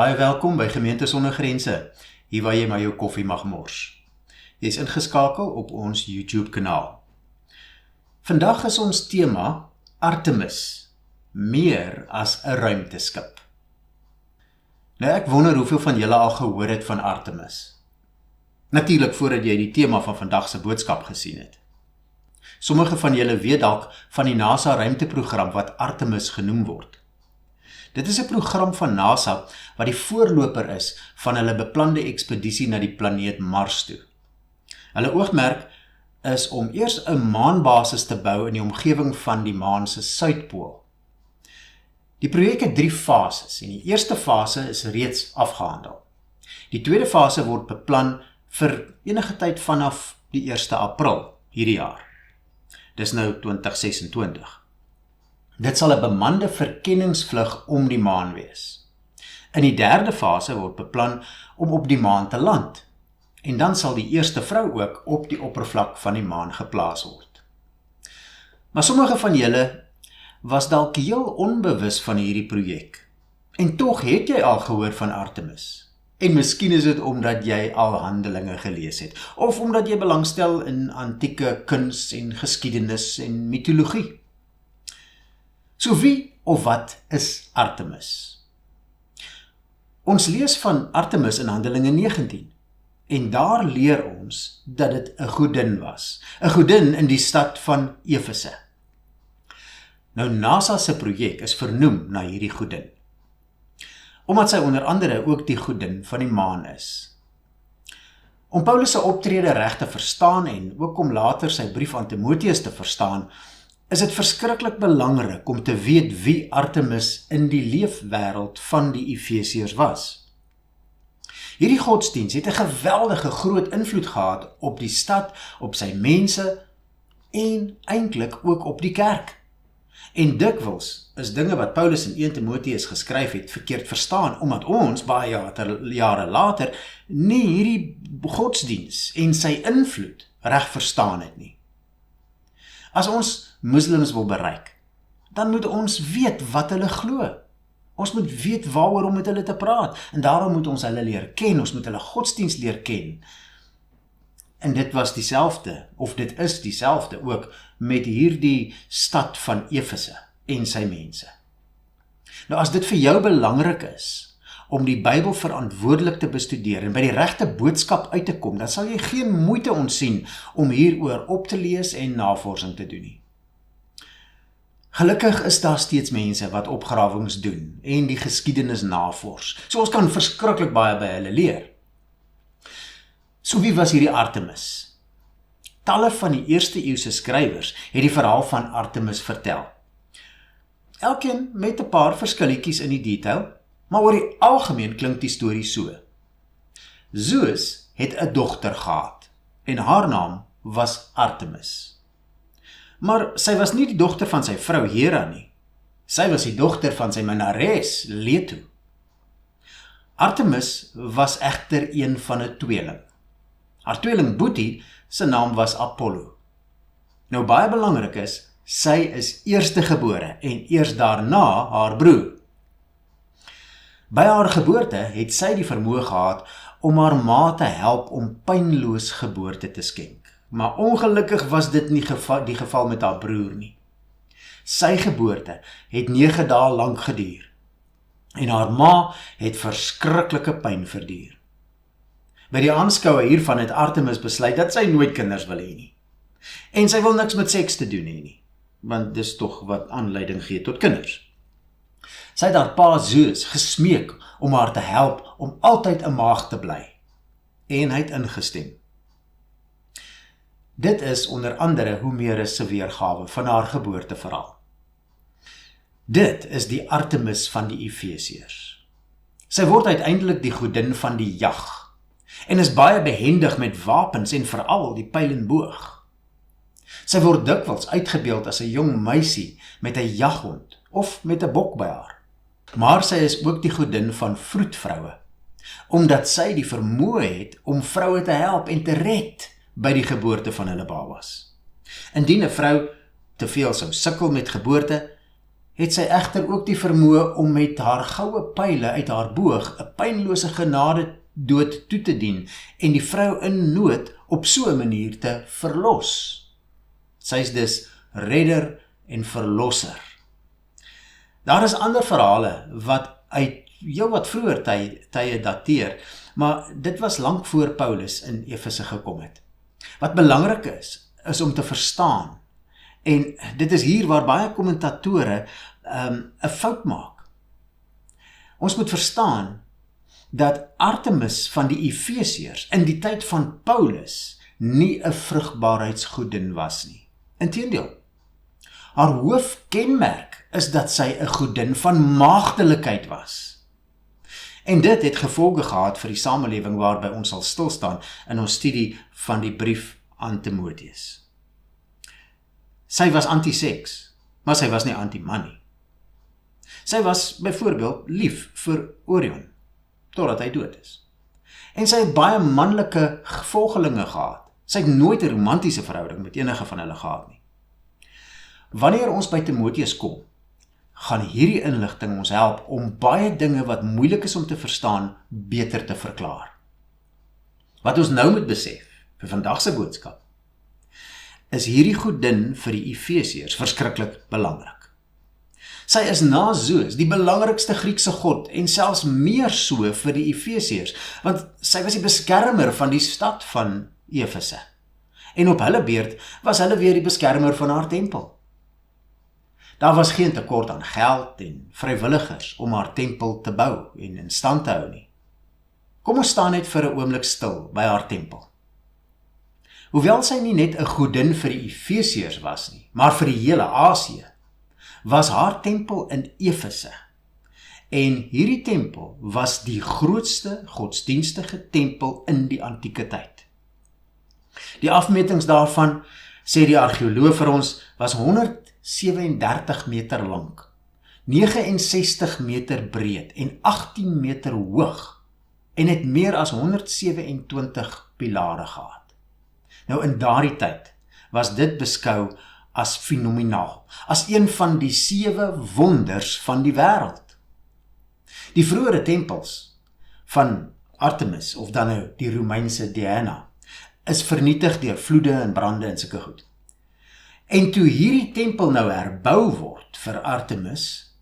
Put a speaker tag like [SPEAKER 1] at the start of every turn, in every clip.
[SPEAKER 1] Baie welkom by Gemeente Sonder Grense, hier waar jy maar jou koffie mag mors. Jy is ingeskakel op ons YouTube kanaal. Vandag is ons tema Artemis, meer as 'n ruimteskip. Nou ek wonder hoeveel van julle al gehoor het van Artemis. Natuurlik voordat jy die tema van vandag se boodskap gesien het. Sommige van julle weet dalk van die NASA ruimteprogram wat Artemis genoem word. Dit is 'n program van NASA wat die voorloper is van hulle beplande ekspedisie na die planeet Mars toe. Hulle oogmerk is om eers 'n maanbasis te bou in die omgewing van die maan se suidpool. Die projek het 3 fases en die eerste fase is reeds afgehandel. Die tweede fase word beplan vir enige tyd vanaf die 1 April hierdie jaar. Dis nou 2026. Dit sal 'n bemande verkenningsvlug om die maan wees. In die derde fase word beplan om op die maan te land. En dan sal die eerste vrou ook op die oppervlak van die maan geplaas word. Maar sommige van julle was dalk heel onbewus van hierdie projek. En tog het jy al gehoor van Artemis. En miskien is dit omdat jy al Handelinge gelees het, of omdat jy belangstel in antieke kuns en geskiedenis en mitologie. So wie of wat is Artemis? Ons lees van Artemis in Handelinge 19 en daar leer ons dat dit 'n godin was, 'n godin in die stad van Efese. Nou NASA se projek is vernoem na hierdie godin, omdat sy onder andere ook die godin van die maan is. Om Paulus se optrede reg te verstaan en ook om later sy brief aan Timoteus te verstaan, is dit verskriklik belangrik om te weet wie Artemis in die leefwêreld van die Efesiërs was. Hierdie godsdiens het 'n geweldige groot invloed gehad op die stad, op sy mense en eintlik ook op die kerk. En dikwels is dinge wat Paulus in 1 Timoteus geskryf het verkeerd verstaan, omdat ons baie jare later nie hierdie godsdiens en sy invloed reg verstaan het nie. As ons moslims wil bereik, dan moet ons weet wat hulle glo. Ons moet weet waaroor om met hulle te praat, en daarom moet ons hulle leer ken, ons moet hulle godsdiens leer ken. En dit was dieselfde, of dit is dieselfde ook, met hierdie stad van Efese en sy mense. Nou as dit vir jou belangrik is, om die Bybel verantwoordelik te bestudeer en by die regte boodskap uit te kom, dan sal jy geen moeite ontsien om hieroor op te lees en navorsing te doen nie. Gelukkig is daar steeds mense wat opgrawings doen en die geskiedenis navors, so ons kan verskriklik baie by hulle leer. So wie was hierdie Artemis? Talle van die eerste eeuse skrywers het die verhaal van Artemis vertel. Elkeen met 'n paar verskilletjies in die detail, maar oor die algemeen klink die storie so. Zeus het 'n dogter gehad en haar naam was Artemis. Maar sy was nie die dogter van sy vrou Hera nie. Sy was die dogter van sy minnares Leto. Artemis was egter een van 'n tweeling. Haar tweeling Boetie se naam was Apollo. Nou baie belangrik is, sy is eerstegebore en eers daarna haar broer. By haar geboorte het sy die vermoë gehad om haar ma te help om pynloos geboorte te skenk. Maar ongelukkig was dit nie die geval met haar broer nie. Sy geboorte het 9 dae lank geduur en haar ma het verskriklike pyn verduur. By die aanskoue hiervan het Artemis besluit dat sy nooit kinders wil hê nie. En sy wil niks met seks te doen hê nie, want dis tog wat aanleiding gee tot kinders. Sy het haar pa Zeus gesmeek om haar te help om altyd 'n maagd te bly. En hy het ingestem. Dit is onder andere Homerus se weergawe van haar geboorteverhaal. Dit is die Artemis van die Efesiërs. Sy word uiteindelik die godin van die jag, en is baie behendig met wapens en veral die pyl en boog. Sy word dikwels uitgebeeld as 'n jong meisie met 'n jaghond of met 'n bok by haar. Maar sy is ook die godin van vroedvroue, omdat sy die vermoë het om vroue te help en te red by die geboorte van hulle babas. Indien 'n vrou te veel sou sukkel met geboorte, het sy egter ook die vermoë om met haar goue pyle uit haar boog 'n pynlose genade dood toe te dien en die vrou in nood op so 'n manier te verlos. Sy is dus redder en verlosser. Daar is ander verhale wat uit wat vroeër tye dateer, maar dit was lank voor Paulus in Efese gekom het. Wat belangrik is om te verstaan, en dit is hier waar baie kommentatore 'n fout maak. Ons moet verstaan dat Artemis van die Efesiërs in die tyd van Paulus nie 'n vrugbaarheidsgodin was nie. Inteendeel, haar hoofkenmerk is dat sy 'n godin van maagdelikheid was. En dit het gevolge gehad vir die samelewing waarby ons sal stilstaan in ons studie van die brief aan Timoteus. Sy was anti-seks, maar sy was nie anti-man nie. Sy was byvoorbeeld lief vir Orion, totdat hy dood is. En sy het baie manlike volgelinge gehad. Sy het nooit 'n romantiese verhouding met enige van hulle gehad nie. Wanneer ons by Timoteus kom, gaan hierdie inligting ons help om baie dinge wat moeilik is om te verstaan, beter te verklaar. Wat ons nou moet besef, vir vandag se boodskap, is hierdie godin vir die Efesiërs verskriklik belangrik. Sy is na Zeus die belangrikste Griekse god, en selfs meer so vir die Efesiërs, want sy was die beskermer van die stad van Efese. En op hulle beurt was hulle weer die beskermer van haar tempel. Daar was geen tekort aan geld en vrywilligers om haar tempel te bou en in stand te hou nie. Kom ons staan net vir 'n oomblik stil by haar tempel. Hoewel sy nie net 'n godin vir die Efesiërs was nie, maar vir die hele Asië, was haar tempel in Efese. En hierdie tempel was die grootste godsdienstige tempel in die antieke tyd. Die afmetings daarvan, sê die argeoloog vir ons, was 137 meter lank, 69 meter breed en 18 meter hoog, en het meer as 127 pilare gehad. Nou in daardie tyd was dit beskou as fenomenaal, as een van die 7 wonders van die wêreld. Die vroeëre tempels van Artemis, of dan nou die Romeinse Diana, is vernietig deur vloede en brande en sulke goed. En toe hierdie tempel nou herbou word vir Artemis,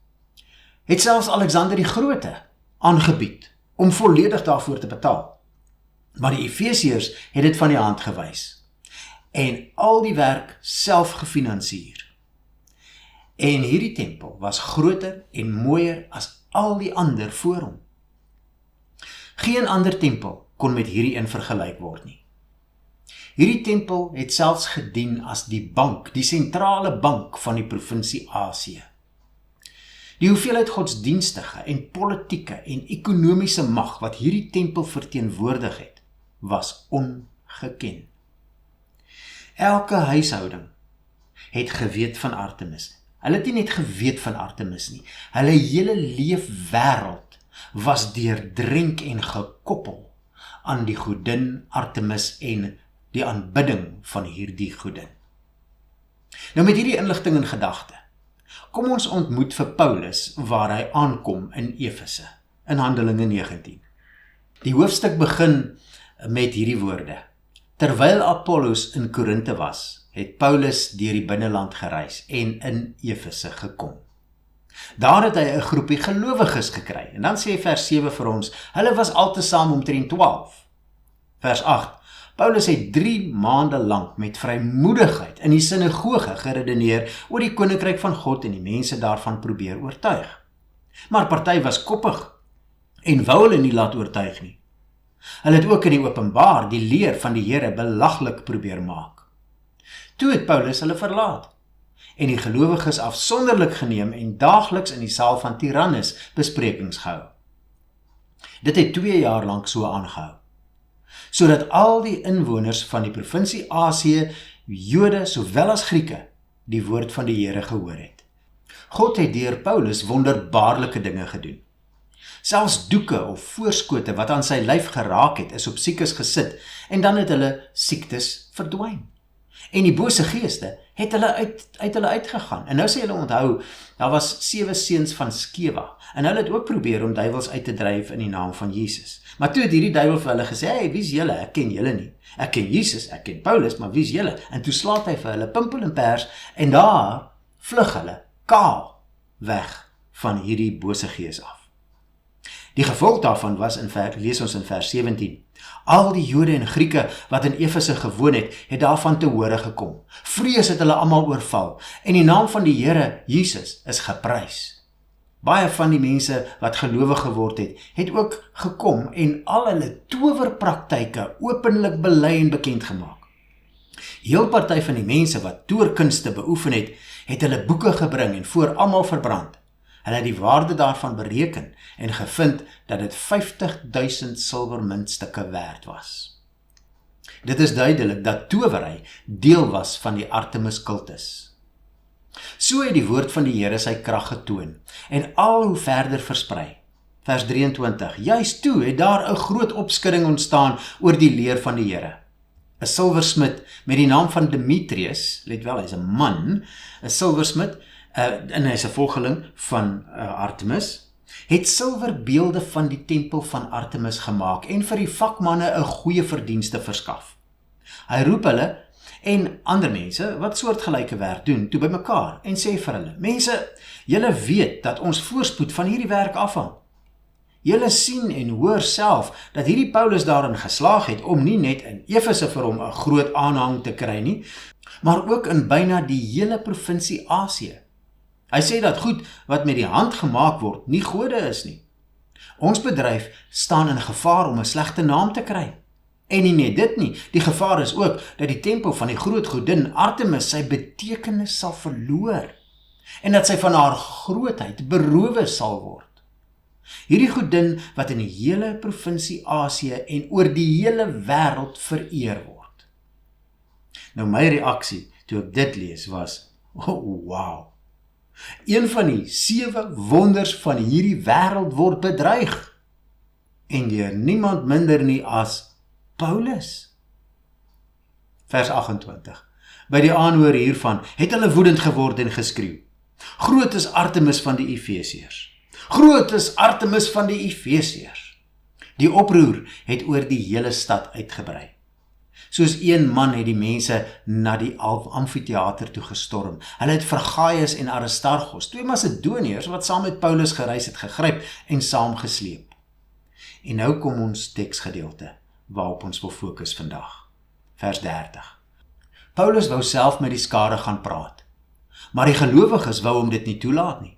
[SPEAKER 1] het selfs Alexander die Grote aangebied om volledig daarvoor te betaal. Maar die Efesiërs het dit van die hand gewys en al die werk self gefinansier. En hierdie tempel was groter en mooier as al die ander voor hom. Geen ander tempel kon met hierdie een vergelyk word nie. Hierdie tempel het selfs gedien as die bank, die sentrale bank van die provinsie Asië. Die hoeveelheid godsdienstige en politieke en ekonomiese mag wat hierdie tempel verteenwoordig het, was ongeken. Elke huishouding het geweet van Artemis. Hulle het nie net geweet van Artemis nie. Hulle hele leefwêreld was deurdrenk en gekoppel aan die godin Artemis en die aanbidding van hierdie godin. Nou met hierdie inligting in gedagte, kom ons ontmoet vir Paulus waar hy aankom in Efese, in Handelinge 19. Die hoofstuk begin met hierdie woorde. Terwyl Apollos in Korinthe was, het Paulus deur die binneland gereis en in Efese gekom. Daar het hy 'n groepie gelowiges gekry, en dan sê vers 7 vir ons, hulle was altesaam omtrent 12. Vers 8, Paulus het 3 maande lank met vrymoedigheid in die sinagoge geredeneer oor die koninkryk van God en die mense daarvan probeer oortuig. Maar party was koppig en wou hulle nie laat oortuig nie. Hulle het ook in die openbaar die leer van die Here belaglik probeer maak. Toe het Paulus hulle verlaat en die gelowiges afsonderlik geneem en daagliks in die saal van Tyrannus besprekings gehou. Dit het 2 jaar lank so aangehou, sodat al die inwoners van die provinsie Asië, Jode sowel as Grieke, die woord van die Here gehoor het. God het deur Paulus wonderbaarlike dinge gedoen. Selfs doeke of voorskote wat aan sy lyf geraak het, is op siekes gesit en dan het hulle siektes verdwyn. En die bose geeste het hulle uit hulle uitgegaan. En nou sê hulle onthou, daar was 7 seuns van Skeva, en hulle het ook probeer om duiwels uit te dryf in die naam van Jesus. Maar toe het hierdie duiwel vir hulle gesê, hey, wie is julle? Ek ken julle nie. Ek ken Jesus, ek ken Paulus, maar wie is julle? En toe slaat hy vir hulle pimpel en pers, en daar vlug hulle kaal weg van hierdie bose gees af. Die gevolg daarvan was, lees ons in vers 17, al die Jode en Grieke wat in Efese gewoon het daarvan te hore gekom. Vrees het hulle almal oorval, en die naam van die Here Jesus is geprys. Baie van die mense wat gelowig geword het ook gekom en al hulle towerpraktyke openlik bely en bekend gemaak. Heel party van die mense wat toorkunste beoefen het hulle boeke gebring en voor almal verbrand. Hulle het die waarde daarvan bereken en gevind dat dit 50.000 silwermuntstukke werd was. Dit is duidelik dat towery deel was van die Artemis kultus. So het die woord van die Here sy krag getoon en al hoe verder versprei. Vers 23, juist toe het daar 'n groot opskudding ontstaan oor die leer van die Here. 'n silversmid met die naam van Demetrius, let wel, hy's 'n man, 'n silversmid, en hy's 'n volgeling van Artemis, het silverbeelde van die tempel van Artemis gemaak en vir die vakmanne 'n goeie verdienste verskaf. Hy roep hulle en ander mense wat soortgelyke werk doen toe bymekaar en sê vir hulle, mense, julle weet dat ons voorspoed van hierdie werk afhang. Julle sien en hoor self dat hierdie Paulus daarin geslaag het om nie net in Efese vir hom 'n groot aanhang te kry nie, maar ook in byna die hele provinsie Asië. Hy sê dat goed wat met die hand gemaak word nie gode is nie. Ons bedryf staan in gevaar om 'n slegte naam te kry. En nie net dit nie, die gevaar is ook dat die tempel van die groot godin Artemis sy betekenis sal verloor en dat sy van haar grootheid beroof sal word. Hierdie godin wat in die hele provinsie Asië en oor die hele wêreld vereer word. Nou my reaksie toe ek dit lees was, oh wow. Een van die 7 wonders van hierdie wêreld word bedreig en deur niemand minder nie as Paulus. Vers 28. By die aanhoor hiervan het hulle woedend geword en geskreeu. Groot is Artemis van die Efesiërs. Groot is Artemis van die Efesiërs. Die oproer het oor die hele stad uitgebrei. Soos een man het die mense na die amfitheater toe gestorm. Hulle het vir Gaius en Aristarchos, 2 Macedoniërs wat saam met Paulus gereis het, gegryp en saamgesleep. En nou kom ons teksgedeelte waarop ons wil fokus vandag. Vers 30. Paulus wou self met die skare gaan praat, maar die gelowiges wou hom dit nie toelaat nie.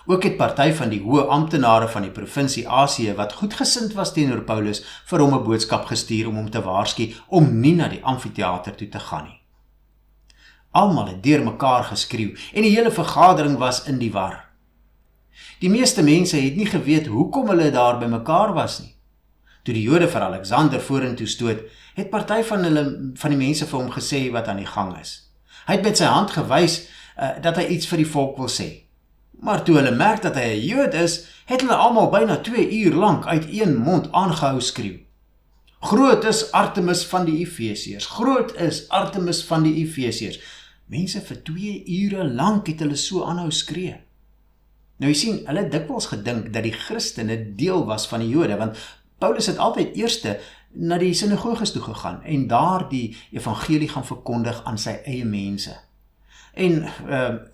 [SPEAKER 1] Ook het party van die hoë amptenare van die provinsie Asië wat goedgesind was teenoor Paulus vir hom 'n boodskap gestuur om hom te waarsku om nie na die amfitheater toe te gaan nie. Almal het deur mekaar geskreeu en die hele vergadering was in die war. Die meeste mense het nie geweet hoekom hulle daar by mekaar was nie. Toe die Jode vir Alexander vorentoe stoot, het party van die mense vir hom gesê wat aan die gang is. Hy het met sy hand gewys dat hy iets vir die volk wil sê. Maar toe hulle merk dat hy 'n Jood is, het hulle almal byna 2 uur lank uit een mond aangehou skreeu. Groot is Artemis van die Efesiërs. Groot is Artemis van die Efesiërs. Mense vir 2 ure lank het hulle so aanhou skree. Nou jy sien, hulle het dikwels gedink dat die Christene deel was van die Jode, want Paulus het altyd eerste na die sinagoges toe gegaan en daar die evangelie gaan verkondig aan sy eie mense. En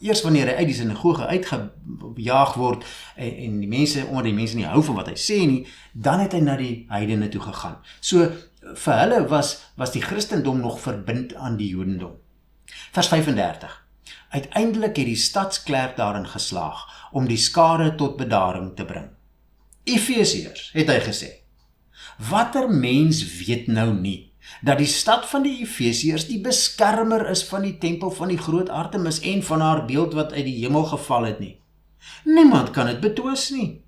[SPEAKER 1] eers wanneer hy uit die sinagoge uitgejaag word en die mense onder die mense nie hou van wat hy sê nie, dan het hy na die heidene toe gegaan. So vir hulle was die Christendom nog verbind aan die Jodendom. Vers 35. Uiteindelik het die stadsklerk daarin geslaag om die skare tot bedaring te bring. Efesiërs, het hy gesê, watter mens weet nou nie dat die stad van die Efesiërs die beskermer is van die tempel van die groot Artemis en van haar beeld wat uit die hemel geval het nie. Niemand kan dit betwis nie.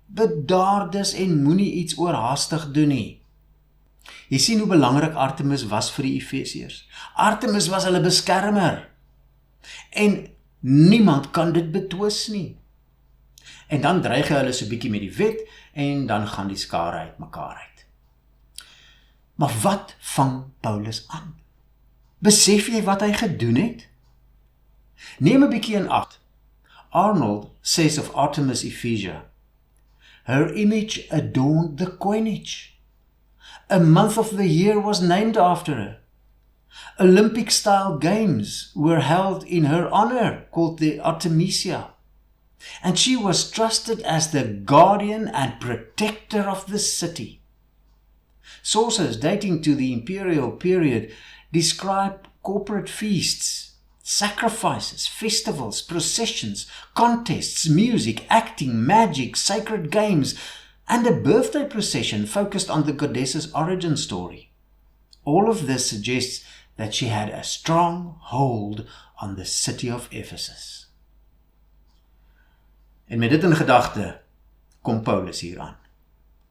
[SPEAKER 1] Bedaar dus en moenie iets oorhaastig doen nie. Jy sien hoe belangrik Artemis was vir die Efesiërs. Artemis was hulle beskermer. En niemand kan dit betwis nie. En dan dreig hulle so bietjie met die wet en dan gaan die skare uit mekaar uit. Maar wat vang Paulus aan? Besef jy wat hy gedoen het? Neem 'n bietjie in ag. Arnold says of Artemis Ephesia, her image adorned the coinage. A month of the year was named after her. Olympic-style games were held in her honor, called the Artemisia. And she was trusted as the guardian and protector of the city. Sources dating to the imperial period describe corporate feasts, sacrifices, festivals, processions, contests, music, acting, magic, sacred games, and a birthday procession focused on the goddess's origin story. All of this suggests that she had a strong hold on the city of Ephesus. En met dit in gedagte, kom Paulus hier aan.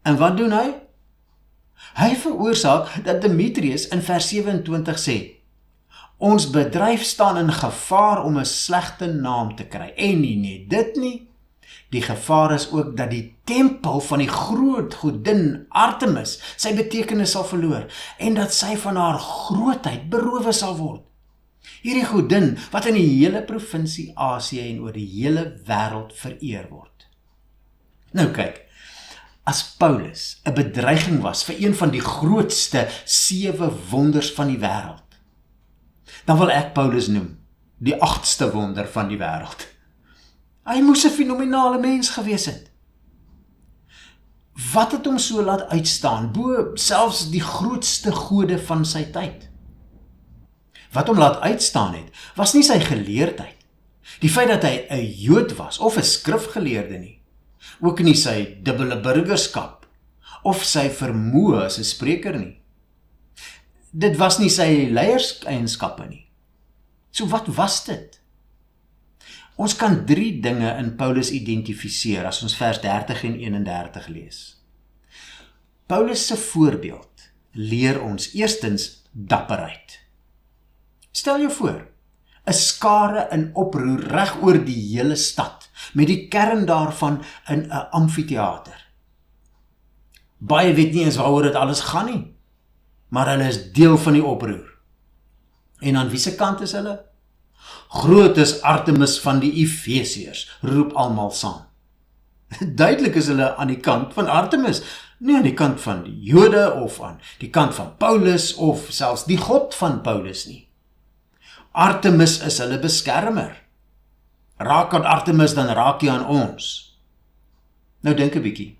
[SPEAKER 1] En wat doen hy? Hy veroorsaak dat Demetrius in vers 27 sê, ons bedryf staan in gevaar om 'n slegte naam te kry. En nie net dit nie, die gevaar is ook dat die tempel van die groot godin Artemis sy betekenis sal verloor en dat sy van haar grootheid beroof sal word. Hierdie godin wat in die hele provinsie Asië en oor die hele wêreld vereer word. Nou kyk, as Paulus 'n bedreiging was vir een van die grootste 7 wonders van die wêreld, dan wil ek Paulus noem, die 8ste wonder van die wêreld. Hy moes 'n fenominale mens gewees het. Wat het hom so laat uitstaan, bo selfs die grootste gode van sy tyd? Wat hom laat uitstaan het, was nie sy geleerdheid, die feit dat hy 'n Jood was, of 'n skrifgeleerde nie, ook nie sy dubbele burgerskap, of sy vermoë as 'n spreker nie. Dit was nie sy leierseienskappe nie. So wat was dit? Ons kan 3 dinge in Paulus identifiseer as ons vers 30 en 31 lees. Paulus se voorbeeld leer ons eerstens dapperheid. Stel jou voor, 'n skare in oproer reg oor die hele stad, met die kern daarvan in 'n amfitheater. Baie weet nie eens waaroor dit alles gaan nie, maar hulle is deel van die oproer. En aan wie se kant is hulle? Groot is Artemis van die Efesiërs, roep almal saam. Duidelik is hulle aan die kant van Artemis, nie aan die kant van die Jode of aan die kant van Paulus of selfs die God van Paulus nie. Artemis is hulle beskermer. Raak aan Artemis, dan raak jy aan ons. Nou dink 'n bietjie.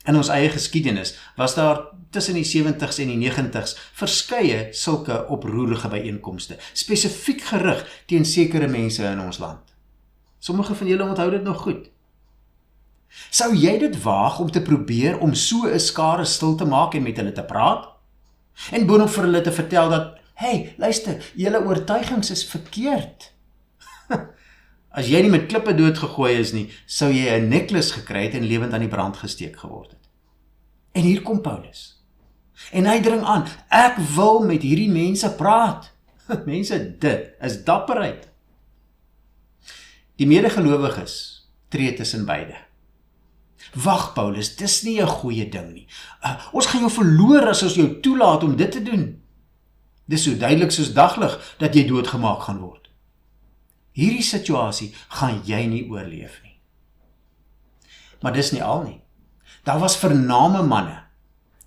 [SPEAKER 1] In ons eie geskiedenis was daar tussen die 70s en die 90s verskeie sulke oproerige byeenkomste, spesifiek gerig teen sekere mense in ons land. Sommige van julle onthou dit nog goed. Sou jy dit waag om te probeer om so 'n skare stil te maak en met hulle te praat? En boonop vir hulle te vertel dat, hey, luister, julle oortuigings is verkeerd. As jy nie met klippe doodgegooi is nie, sou jy 'n neklis gekry het en lewend aan die brand gesteek geword het. En hier kom Paulus. En hy dring aan, ek wil met hierdie mense praat. Mense, dit is dapperheid. Die medegelowiges tree tussen beide. Wag Paulus, dis nie 'n goeie ding nie. Ons gaan jou verloor as ons jou toelaat om dit te doen. Dis so duidelik soos daglig dat jy doodgemaak gaan word. Hierdie situasie gaan jy nie oorleef nie. Maar dis nie al nie. Daar was vername manne.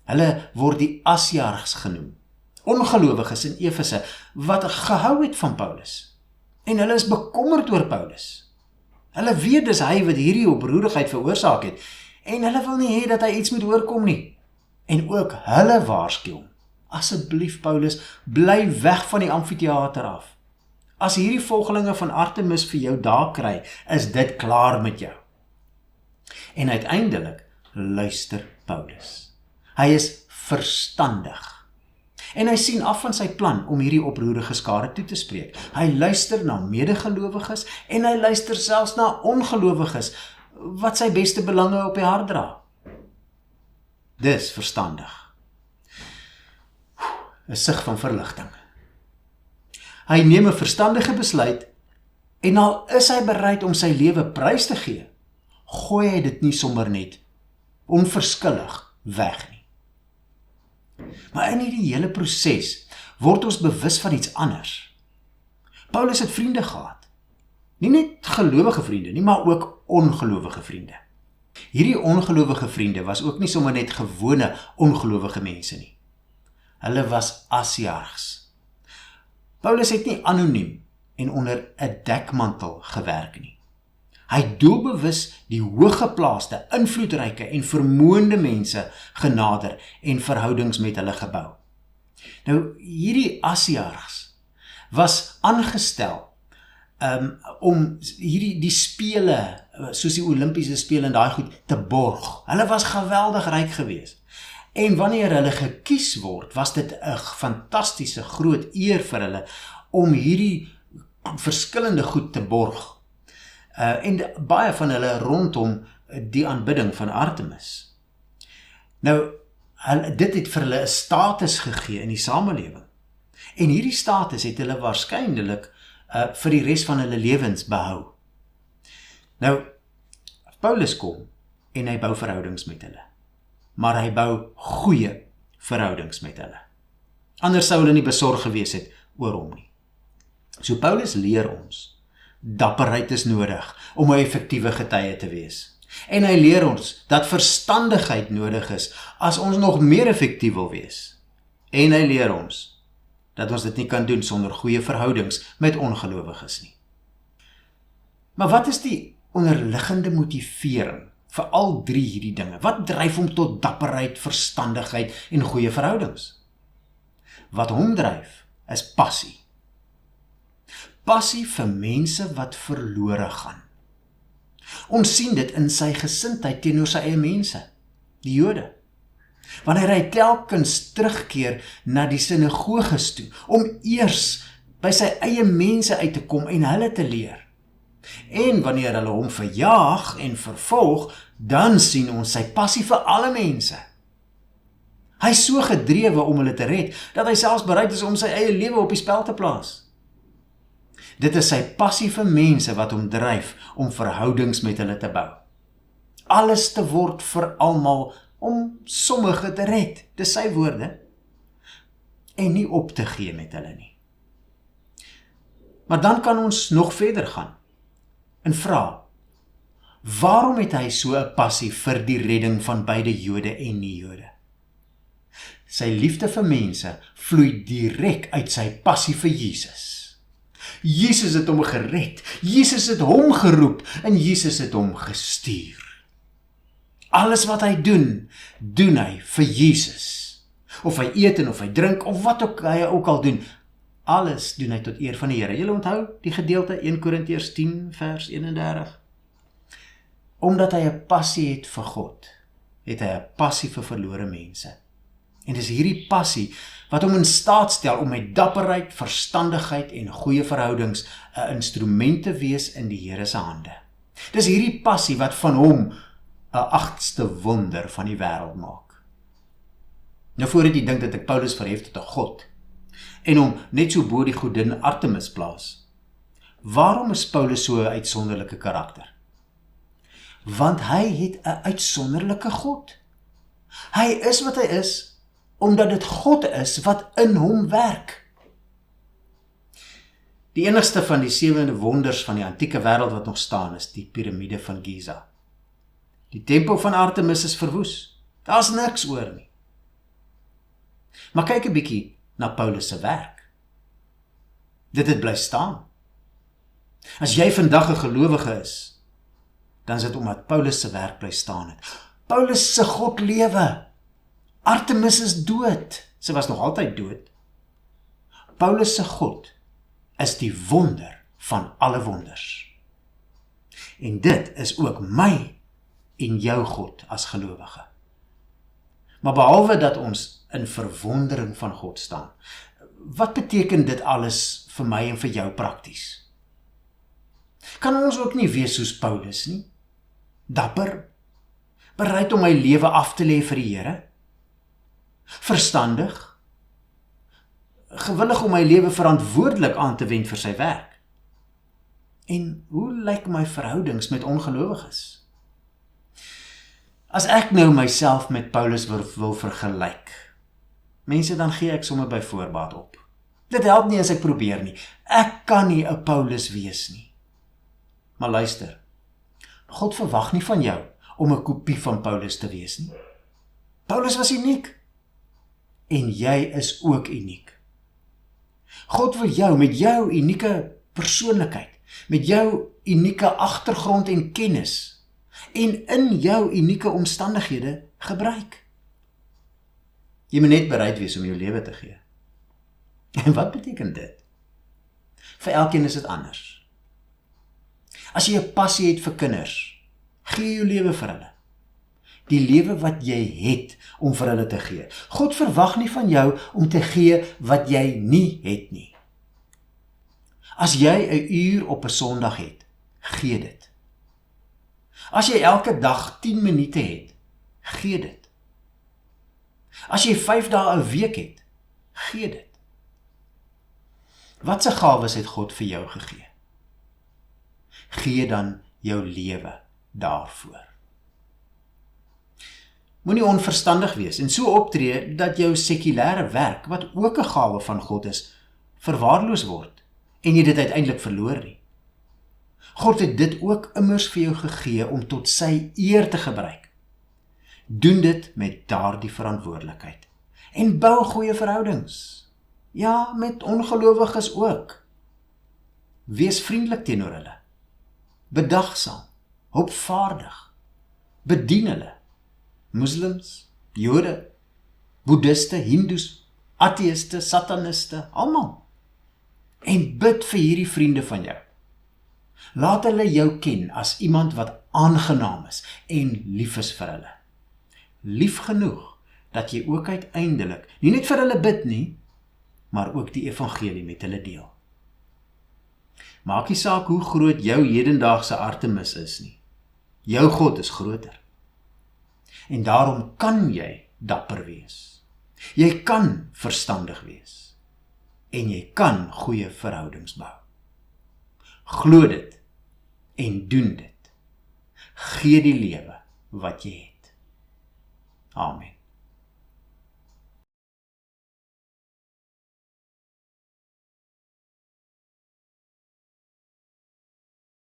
[SPEAKER 1] Hulle word die Asiarchs genoem. Ongelowiges in Efese wat gehou het van Paulus. En hulle is bekommerd oor Paulus. Hulle weet dis hy wat hierdie oproerigheid veroorsaak het. En hulle wil nie hê dat hy iets moet oorkom nie. En ook hulle waarsku hom. Asseblief Paulus, bly weg van die amfitheater af. As hierdie volgelinge van Artemis vir jou daar kry, is dit klaar met jou. En uiteindelik luister Paulus. Hy is verstandig. En hy sien af van sy plan om hierdie oproerige skare toe te spreek. Hy luister na medegelowiges en hy luister selfs na ongelowiges wat sy beste belange op die hart dra. Dis verstandig. 'n sig van verligting. Hy neem 'n verstandige besluit en al is hy bereid om sy lewe prys te gee, gooi hy dit nie sommer net onverskillig weg nie. Maar in hierdie hele proses word ons bewus van iets anders. Paulus het vriende gehad. Nie net gelowige vriende nie, maar ook ongelowige vriende. Hierdie ongelowige vriende was ook nie sommer net gewone ongelowige mense nie. Hulle was Asiargs. Paulus het nie anoniem en onder 'n dekmantel gewerk nie. Hy het doelbewus die hooggeplaaste, invloedryke en vermoënde mense genader en verhoudings met hulle gebou. Nou, hierdie Asiargs was aangestel om die spele, soos die Olimpiese spele en daai goed, te borg. Hulle was geweldig ryk geweest. En wanneer hulle gekies word, was dit 'n fantastiese groot eer vir hulle om hierdie verskillende goed te borg. En baie van hulle rondom die aanbidding van Artemis. Nou, dit het vir hulle 'n status gegee in die samelewing. En hierdie status het hulle waarskynlik vir die res van hulle lewens behou. Nou, Paulus kom en hy bou verhoudings met hulle. Maar hy bou goeie verhoudings met hulle. Anders sou hulle nie besorg gewees het oor hom nie. So Paulus leer ons, dapperheid is nodig om 'n effektiewe getuie te wees. En hy leer ons dat verstandigheid nodig is as ons nog meer effektief wil wees. En hy leer ons dat ons dit nie kan doen sonder goeie verhoudings met ongelowiges nie. Maar wat is die onderliggende motivering vir al drie hierdie dinge? Wat dryf hom tot dapperheid, verstandigheid en goeie verhoudings? Wat hom dryf is passie. Passie vir mense wat verlore gaan. Ons sien dit in sy gesindheid teenoor sy eie mense, die Jode. Wanneer hy telkens terugkeer na die sinagoges toe, om eers by sy eie mense uit te kom en hulle te leer. En wanneer hulle hom verjaag en vervolg, dan sien ons sy passie vir alle mense. Hy is so gedrewe om hulle te red, dat hy selfs bereid is om sy eie lewe op die spel te plaas. Dit is sy passie vir mense wat hom dryf om verhoudings met hulle te bou. Alles te word vir almal om sommige te red, dis sy woorde, en nie op te gee met hulle nie. Maar dan kan ons nog verder gaan en vra, waarom het hy so 'n passie vir die redding van beide Jode en nie-Jode? Sy liefde vir mense vloei direk uit sy passie vir Jesus. Jesus het hom gered, Jesus het hom geroep en Jesus het hom gestuur. Alles wat hy doen hy vir Jesus. Of hy eet en of hy drink, of wat ook hy ook al doen, alles doen hy tot eer van die Here. Julle onthou die gedeelte 1 Korintiërs 10 vers 31? Omdat hy 'n passie het vir God, het hy 'n passie vir verlore mense. En dis hierdie passie wat hom in staat stel om met dapperheid, verstandigheid en goeie verhoudings 'n instrument te wees in die Here se hande. Dis hierdie passie wat van hom 'n 8ste wonder van die wêreld maak. Nou voordat jy dink dat ek Paulus verhef tot 'n god en hom net so bo die godin Artemis plaas, waarom is Paulus so 'n uitsonderlike karakter? Want hy het 'n uitsonderlike God. Hy is wat hy is, omdat dit God is wat in hom werk. Die enigste van die 7 wonders van die antieke wêreld wat nog staan is die piramide van Giza. Die tempel van Artemis is verwoes. Daar's niks oor nie. Maar kyk 'n bietjie na Paulus se werk. Dit het bly staan. As jy vandag 'n gelowige is, dan is dit omdat Paulus se werk bly staan het. Paulus se God lewe. Artemis is dood. Sy was nog altyd dood. Paulus se God is die wonder van alle wonders. En dit is ook my en jou God as gelowige. Maar behalwe dat ons in verwondering van God staan, wat beteken dit alles vir my en vir jou prakties? Kan ons ook nie wees soos Paulus nie? Dapper, bereid om my lewe af te lê vir die Here? Verstandig, gewillig om my lewe verantwoordelik aan te wend vir sy werk? En hoe lyk my verhoudings met ongelowiges? As ek nou myself met Paulus wil vergelyk, mense, dan gee ek sommer by voorbaat op. Dit help nie as ek probeer nie. Ek kan nie 'n Paulus wees nie. Maar luister, God verwag nie van jou om 'n kopie van Paulus te wees nie. Paulus was uniek. En jy is ook uniek. God wil jou met jou unieke persoonlikheid, met jou unieke agtergrond en kennis, en in jou unieke omstandighede gebruik. Jy moet net bereid wees om jou lewe te gee. En wat beteken dit? Vir elkeen is dit anders. As jy 'n passie het vir kinders, gee jou lewe vir hulle. Die lewe wat jy het om vir hulle te gee. God verwag nie van jou om te gee wat jy nie het nie. As jy 'n uur op 'n Sondag het, gee dit. As jy elke dag 10 minute het, gee dit. As jy 5 dae 'n week het, gee dit. Watse gawes het God vir jou gegee? Gee dan jou lewe daarvoor. Moenie onverstandig wees en so optree dat jou sekulêre werk, wat ook 'n gawe van God is, verwaarloos word en jy dit uiteindelik verloor nie. God het dit ook immers vir jou gegee om tot sy eer te gebruik. Doen dit met daardie verantwoordelikheid en bou goeie verhoudings. Ja, met ongelowiges ook. Wees vriendelik teenoor hulle. Bedagsaam, hulpvaardig. Bedien hulle. Moslems, Jode, Boeddhiste, Hindoes, ateïste, sataniste, almal. En bid vir hierdie vriende van jou. Laat hulle jou ken as iemand wat aangenaam is en lief is vir hulle. Lief genoeg dat jy ook uiteindelik nie net vir hulle bid nie, maar ook die evangelie met hulle deel. Maak nie saak hoe groot jou hedendaagse Artemis is nie. Jou God is groter. En daarom kan jy dapper wees. Jy kan verstandig wees. En jy kan goeie verhoudings bou. Glo dit en doen dit. Gee die lewe wat jy het. Amen.